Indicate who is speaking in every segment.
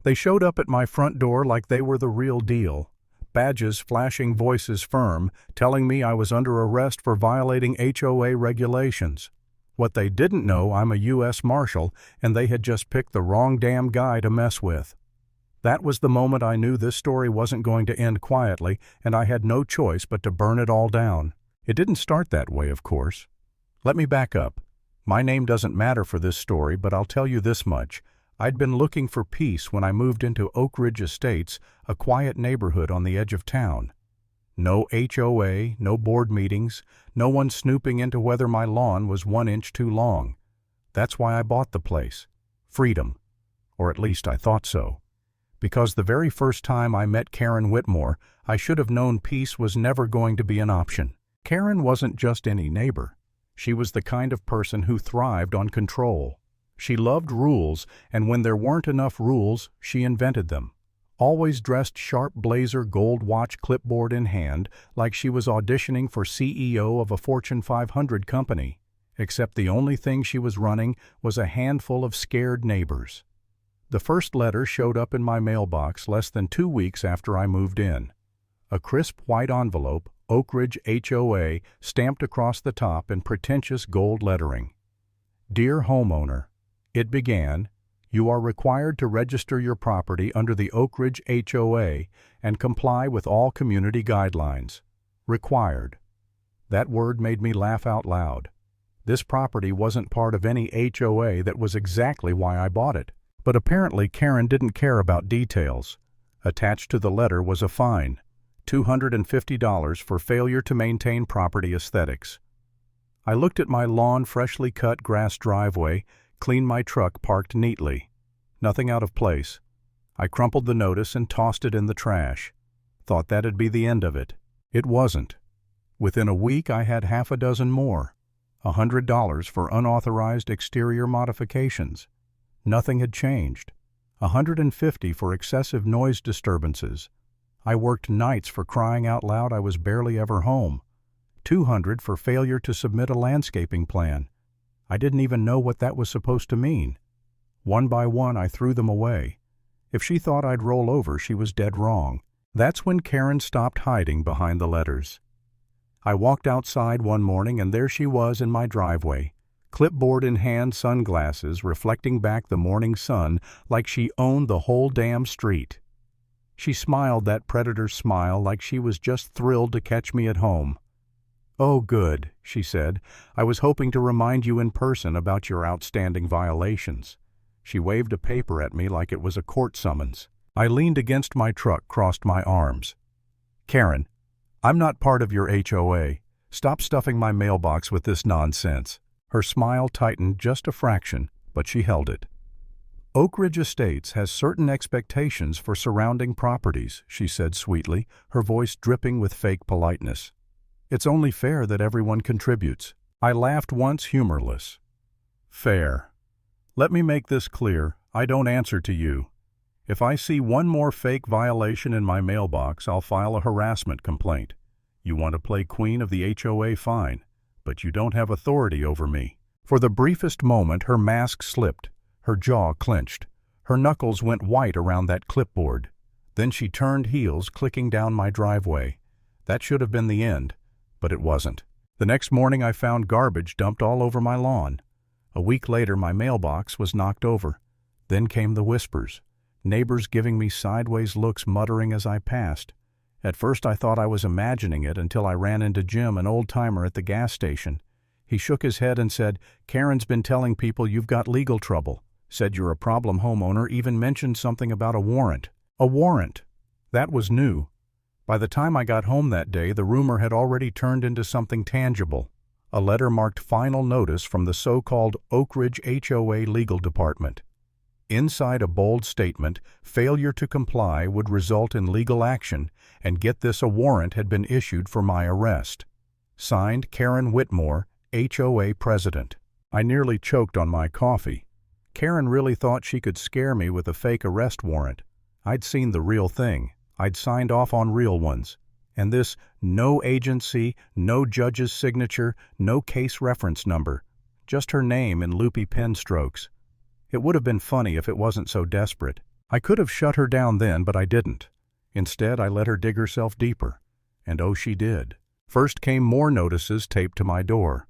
Speaker 1: They showed up at my front door like they were the real deal. Badges flashing, voices firm, telling me I was under arrest for violating HOA regulations. What they didn't know, I'm a U.S. Marshal, and they had just picked the wrong damn guy to mess with. That was the moment I knew this story wasn't going to end quietly, and I had no choice but to burn it all down. It didn't start that way, of course. Let me back up. My name doesn't matter for this story, but I'll tell you this much. I'd been looking for peace when I moved into Oak Ridge Estates, a quiet neighborhood on the edge of town. No HOA, no board meetings, no one snooping into whether my lawn was 1 inch too long. That's why I bought the place. Freedom. Or at least I thought so. Because the very first time I met Karen Whitmore, I should have known peace was never going to be an option. Karen wasn't just any neighbor. She was the kind of person who thrived on control. She loved rules, and when there weren't enough rules, she invented them. Always dressed sharp blazer, gold watch, clipboard in hand, like she was auditioning for CEO of a Fortune 500 company. Except the only thing she was running was a handful of scared neighbors. The first letter showed up in my mailbox less than 2 weeks after I moved in. A crisp white envelope, Oak Ridge HOA, stamped across the top in pretentious gold lettering. Dear homeowner, it began, you are required to register your property under the Oak Ridge HOA and comply with all community guidelines. Required. That word made me laugh out loud. This property wasn't part of any HOA. That was exactly why I bought it. But apparently Karen didn't care about details. Attached to the letter was a fine, $250 for failure to maintain property aesthetics. I looked at my lawn, freshly cut grass driveway, cleaned my truck parked neatly. Nothing out of place. I crumpled the notice and tossed it in the trash. Thought that'd be the end of it. It wasn't. Within a week I had half a dozen more. $100 for unauthorized exterior modifications. Nothing had changed. $150 for excessive noise disturbances. I worked nights for crying out loud, I was barely ever home. $200 for failure to submit a landscaping plan. I didn't even know what that was supposed to mean. One by one I threw them away. If she thought I'd roll over, she was dead wrong. That's when Karen stopped hiding behind the letters. I walked outside one morning and there she was in my driveway. Clipboard in hand, sunglasses, reflecting back the morning sun like she owned the whole damn street. She smiled that predator's smile like she was just thrilled to catch me at home. Oh, good, she said. I was hoping to remind you in person about your outstanding violations. She waved a paper at me like it was a court summons. I leaned against my truck, crossed my arms. Karen, I'm not part of your HOA. Stop stuffing my mailbox with this nonsense. Her smile tightened just a fraction, but she held it. Oak Ridge Estates has certain expectations for surrounding properties, she said sweetly, her voice dripping with fake politeness. It's only fair that everyone contributes. I laughed once, humorless. Fair. Let me make this clear, I don't answer to you. If I see one more fake violation in my mailbox, I'll file a harassment complaint. You want to play queen of the HOA, fine, but you don't have authority over me. For the briefest moment, her mask slipped, her jaw clenched. Her knuckles went white around that clipboard. Then she turned heels, clicking down my driveway. That should have been the end, but it wasn't. The next morning I found garbage dumped all over my lawn. A week later my mailbox was knocked over. Then came the whispers. Neighbors giving me sideways looks, muttering as I passed. At first I thought I was imagining it until I ran into Jim, an old-timer at the gas station. He shook his head and said, Karen's been telling people you've got legal trouble. Said you're a problem homeowner, even mentioned something about a warrant. A warrant. That was new. By the time I got home that day, the rumor had already turned into something tangible. A letter marked final notice from the so-called Oak Ridge HOA legal department. Inside a bold statement, failure to comply would result in legal action, and get this, a warrant had been issued for my arrest. Signed, Karen Whitmore, HOA president. I nearly choked on my coffee. Karen really thought she could scare me with a fake arrest warrant. I'd seen the real thing. I'd signed off on real ones. And this, no agency, no judge's signature, no case reference number. Just her name in loopy pen strokes. It would have been funny if it wasn't so desperate. I could have shut her down then, but I didn't. Instead, I let her dig herself deeper. And oh, she did. First came more notices taped to my door.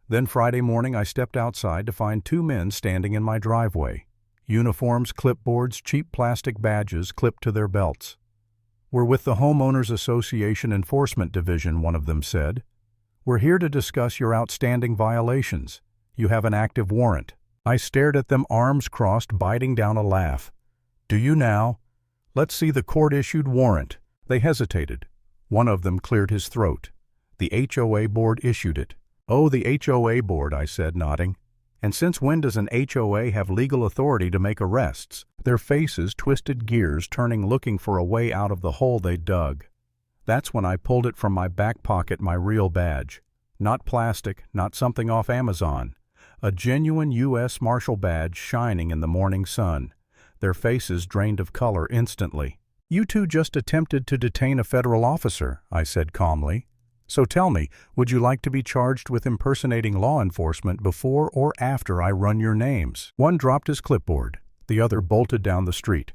Speaker 1: Then Friday morning I stepped outside to find two men standing in my driveway. Uniforms, clipboards, cheap plastic badges clipped to their belts. "We're with the Homeowners Association Enforcement Division," one of them said. "We're here to discuss your outstanding violations. You have an active warrant." I stared at them, arms crossed, biting down a laugh. "Do you now? Let's see the court-issued warrant." They hesitated. One of them cleared his throat. "The HOA board issued it." "Oh, the HOA board," I said, nodding. "And since when does an HOA have legal authority to make arrests?" Their faces twisted, gears turning, looking for a way out of the hole they dug. That's when I pulled it from my back pocket, my real badge. Not plastic, not something off Amazon. A genuine U.S. Marshal badge shining in the morning sun. Their faces drained of color instantly. "You two just attempted to detain a federal officer," I said calmly. "So tell me, would you like to be charged with impersonating law enforcement before or after I run your names?" One dropped his clipboard. The other bolted down the street.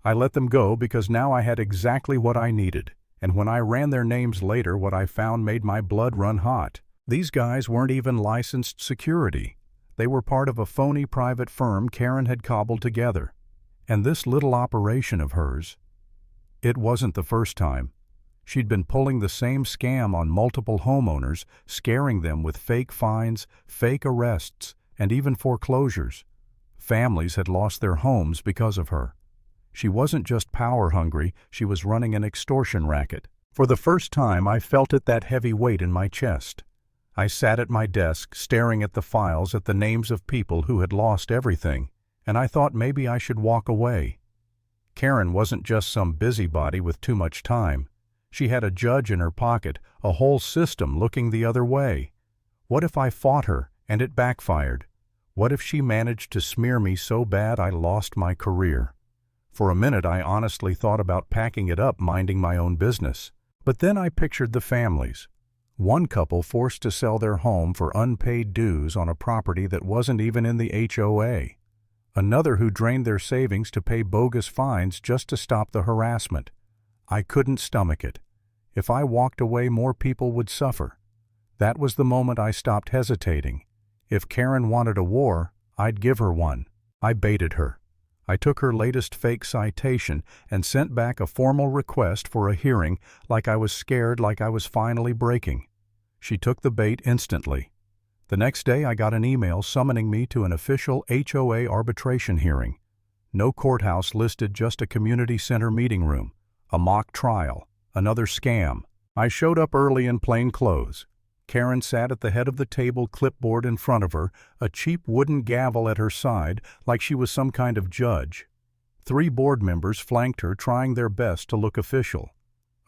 Speaker 1: I let them go because now I had exactly what I needed, and when I ran their names later, what I found made my blood run hot. These guys weren't even licensed security. They were part of a phony private firm Karen had cobbled together. And this little operation of hers, it wasn't the first time. She'd been pulling the same scam on multiple homeowners, scaring them with fake fines, fake arrests, and even foreclosures. Families had lost their homes because of her. She wasn't just power-hungry, she was running an extortion racket. For the first time, I felt it, that heavy weight in my chest. I sat at my desk, staring at the files, at the names of people who had lost everything, and I thought maybe I should walk away. Karen wasn't just some busybody with too much time. She had a judge in her pocket, a whole system looking the other way. What if I fought her and it backfired? What if she managed to smear me so bad I lost my career? For a minute I honestly thought about packing it up, minding my own business. But then I pictured the families. One couple forced to sell their home for unpaid dues on a property that wasn't even in the HOA. Another who drained their savings to pay bogus fines just to stop the harassment. I couldn't stomach it. If I walked away, more people would suffer. That was the moment I stopped hesitating. If Karen wanted a war, I'd give her one. I baited her. I took her latest fake citation and sent back a formal request for a hearing, like I was scared, like I was finally breaking. She took the bait instantly. The next day I got an email summoning me to an official HOA arbitration hearing. No courthouse listed, just a community center meeting room. A mock trial. Another scam. I showed up early in plain clothes. Karen sat at the head of the table, clipboard in front of her, a cheap wooden gavel at her side, like she was some kind of judge. 3 board members flanked her, trying their best to look official.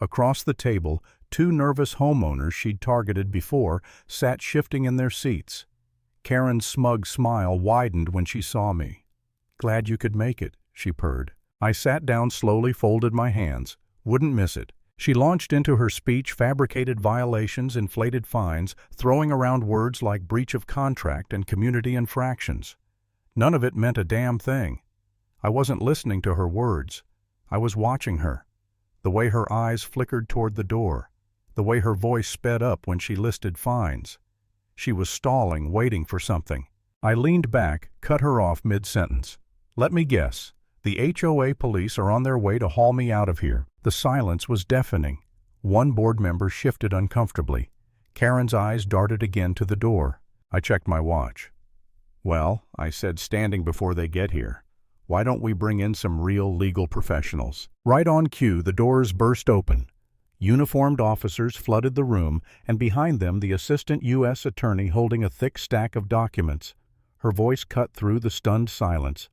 Speaker 1: Across the table, 2 nervous homeowners she'd targeted before sat shifting in their seats. Karen's smug smile widened when she saw me. "Glad you could make it," she purred. I sat down slowly, folded my hands. Wouldn't miss it. She launched into her speech, fabricated violations, inflated fines, throwing around words like breach of contract and community infractions. None of it meant a damn thing. I wasn't listening to her words. I was watching her. The way her eyes flickered toward the door. The way her voice sped up when she listed fines. She was stalling, waiting for something. I leaned back, cut her off mid-sentence. "Let me guess. The HOA police are on their way to haul me out of here." The silence was deafening. One board member shifted uncomfortably. Karen's eyes darted again to the door. I checked my watch. "Well," I said, standing before they get here, "why don't we bring in some real legal professionals?" Right on cue, the doors burst open. Uniformed officers flooded the room, and behind them the assistant U.S. attorney holding a thick stack of documents. Her voice cut through the stunned silence.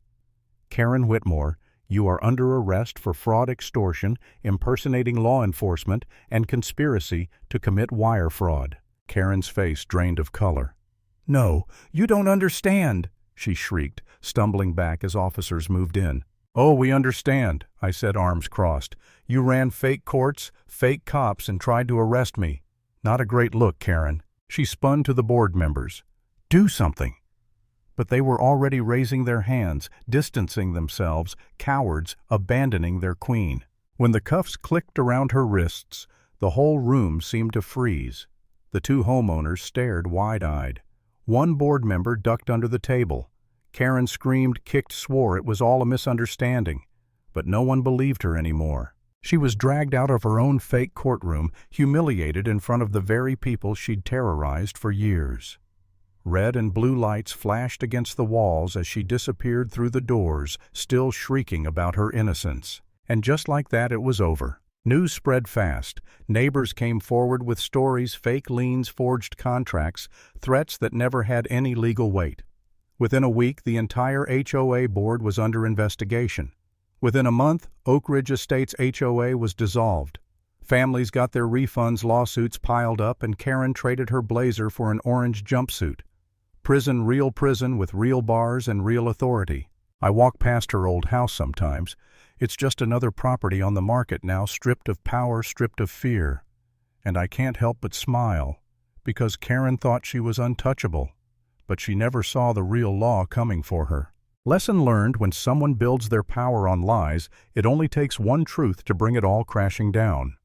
Speaker 1: "Karen Whitmore, you are under arrest for fraud, extortion, impersonating law enforcement, and conspiracy to commit wire fraud." Karen's face drained of color. "No, you don't understand," she shrieked, stumbling back as officers moved in. "Oh, we understand," I said, arms crossed. "You ran fake courts, fake cops, and tried to arrest me. Not a great look, Karen." She spun to the board members. "Do something." But they were already raising their hands, distancing themselves, cowards, abandoning their queen. When the cuffs clicked around her wrists, the whole room seemed to freeze. The two homeowners stared wide-eyed. One board member ducked under the table. Karen screamed, kicked, swore it was all a misunderstanding. But no one believed her anymore. She was dragged out of her own fake courtroom, humiliated in front of the very people she'd terrorized for years. Red and blue lights flashed against the walls as she disappeared through the doors, still shrieking about her innocence. And just like that, it was over. News spread fast. Neighbors came forward with stories, fake liens, forged contracts, threats that never had any legal weight. Within a week, the entire HOA board was under investigation. Within a month, Oak Ridge Estates HOA was dissolved. Families got their refunds, lawsuits piled up, and Karen traded her blazer for an orange jumpsuit. Prison, real prison with real bars and real authority. I walk past her old house sometimes. It's just another property on the market now, stripped of power, stripped of fear. And I can't help but smile, because Karen thought she was untouchable, but she never saw the real law coming for her. Lesson learned: when someone builds their power on lies, it only takes one truth to bring it all crashing down.